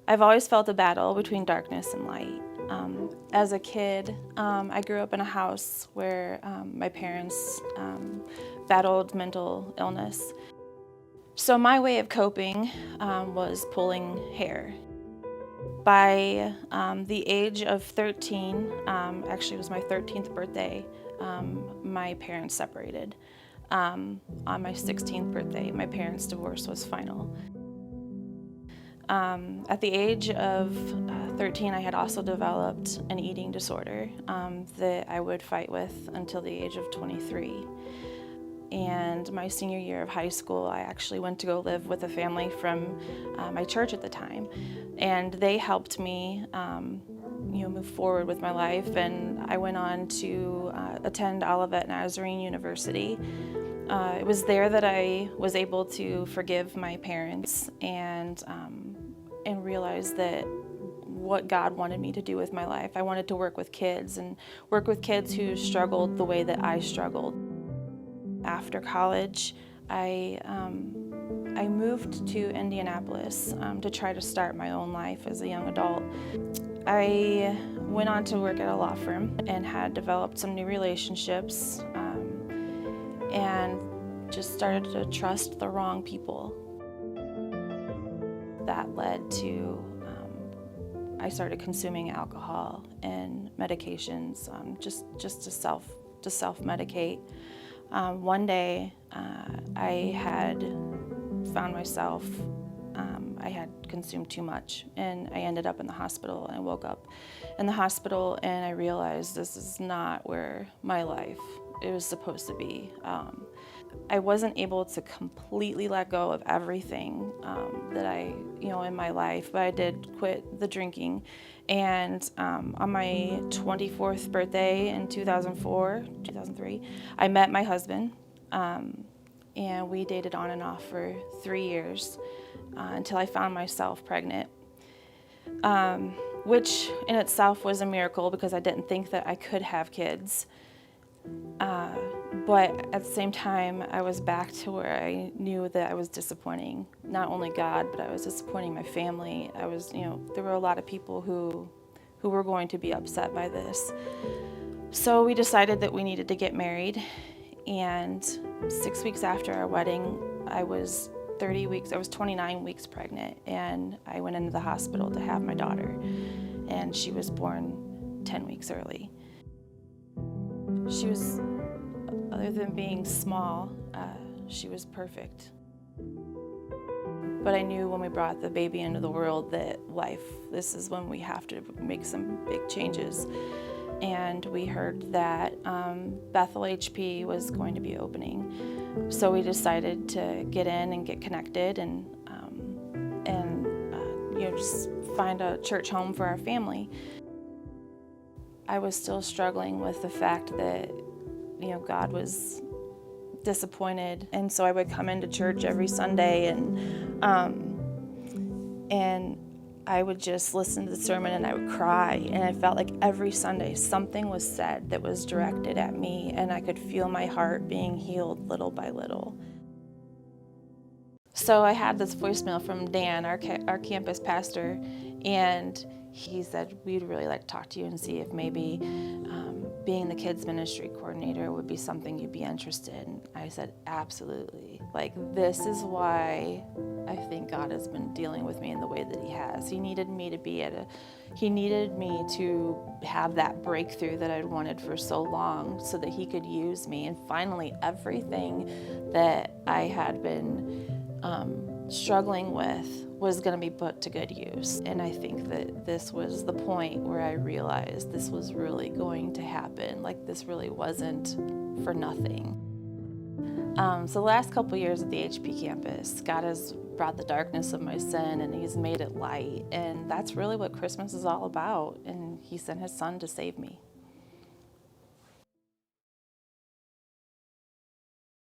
I've always felt a battle between darkness and light. As a kid, I grew up in a house where my parents battled mental illness. So my way of coping was pulling hair. By the age of 13, actually it was my 13th birthday, my parents separated. On my 16th birthday, my parents' divorce was final. At the age of 13, I had also developed an eating disorder that I would fight with until the age of 23. And my senior year of high school, I actually went to go live with a family from my church at the time. And they helped me move forward with my life. And I went on to attend Olivet Nazarene University. It was there that I was able to forgive my parents and realize that what God wanted me to do with my life. I wanted to work with kids and work with kids who struggled the way that I struggled. After college, I moved to Indianapolis to try to start my own life as a young adult. I went on to work at a law firm and had developed some new relationships and just started to trust the wrong people. That led to I started consuming alcohol and medications just to self-medicate. One day, I had found myself, I had consumed too much, and I ended up in the hospital. And I woke up in the hospital, and I realized this is not where my life was supposed to be. I wasn't able to completely let go of everything that in my life, but I did quit the drinking. And on my 24th birthday in 2003, I met my husband, and we dated on and off for 3 years until I found myself pregnant, which in itself was a miracle because I didn't think that I could have kids. But at the same time, I was back to where I knew that I was disappointing not only God, but I was disappointing my family. There were a lot of people who were going to be upset by this. So we decided that we needed to get married. And 6 weeks after our wedding, I was 29 weeks pregnant, and I went into the hospital to have my daughter, and she was born 10 weeks early. She was, other than being small, she was perfect. But I knew when we brought the baby into the world that this is when we have to make some big changes. And we heard that Bethel HP was going to be opening. So we decided to get in and get connected and just find a church home for our family. I was still struggling with the fact that, God was disappointed. And so I would come into church every Sunday and I would just listen to the sermon and I would cry. And I felt like every Sunday something was said that was directed at me, and I could feel my heart being healed little by little. So I had this voicemail from Dan, our campus pastor, and he said, we'd really like to talk to you and see if maybe being the kids ministry coordinator would be something you'd be interested in. I said, absolutely. This is why I think God has been dealing with me in the way that he has. He needed me to have that breakthrough that I'd wanted for so long so that he could use me. And finally, everything that I had been struggling with was going to be put to good use. And I think that this was the point where I realized this was really going to happen. This really wasn't for nothing. So the last couple years at the HP campus, God has brought the darkness of my sin and he's made it light. And that's really what Christmas is all about. And he sent his son to save me.